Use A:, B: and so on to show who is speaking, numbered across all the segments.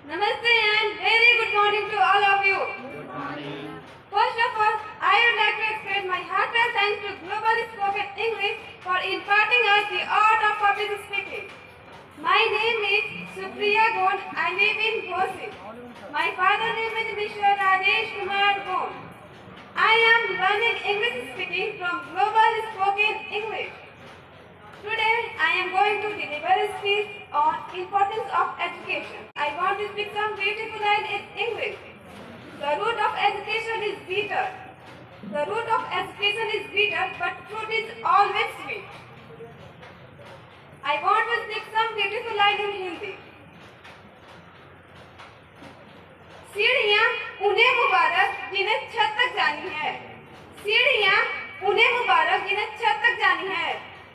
A: Namaste and very good morning to all of you.
B: Good morning.
A: First of all, I would like to express my heartfelt thanks to Global Spoken English for imparting us the art of public speaking. My name is Supriya Gond. I live in Ghosi. My father name is Mr. Rajesh Kumar Gond. I am learning English speaking from Global Spoken English. Today, I am going to deliver a speech on importance of education. I want to speak some beautiful lines in English. The root of education is bitter. The root of education is bitter, but fruit is always sweet. I want to speak some beautiful lines in Hindi. सीढ़ियाँ उन्हें मुबारक जिन्हें छत तक जानी है. सीढ़ियाँ उन्हें मुबारक जिन्हें छत तक जानी है.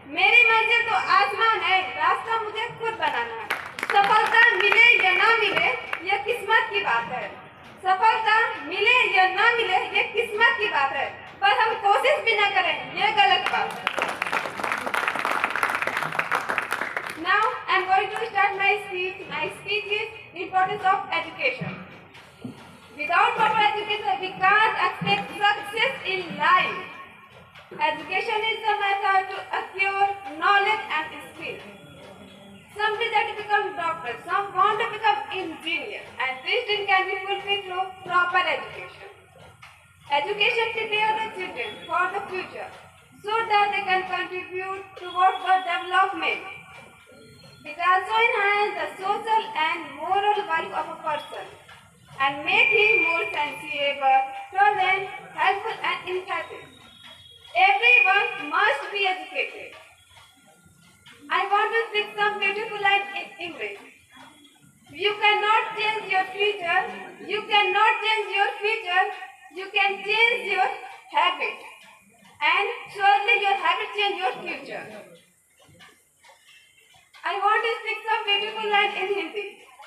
A: मेरी मंजिल तो आसमान है, रास्ता मुझे खुद बनाना है. सफलता मिले या ना मिले, यह किस्मत की बात है. सफलता मिले या ना मिले, यह किस्मत की बात है. पर हम कोशिश भी ना करें, यह गलत बात है. Now I am going to start my speech. My speech is importance of education. Without proper education, we can't expect success in life. Education is the method to acquire knowledge and skill. Some desire to become doctors, some want to become engineers, and this dream can be fulfilled through proper education. Education prepares the children for the future so that they can contribute towards the development. It also enhances the social and moral life of a person and make him more sensible, tolerant, helpful, and empathic. Everyone must be educated. I want to speak some beautiful lines in English. You cannot change your future. You cannot change your future. You can change your habit. And surely your habit change your future. I want to speak some beautiful lines in Hindi.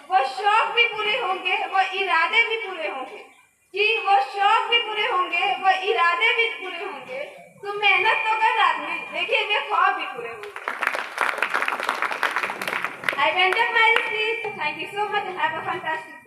A: वो शौक भी पूरे होंगे, वो इरादे भी पूरे होंगे. जी वो शौक भी पूरे होंगे, वो इरादे भी पूरे होंगे. तो मेहनत तो कर आदमी, देखिए वे ख्वाब भी पूरे होंगे. I went up my speech. Thank you so much and have a fantastic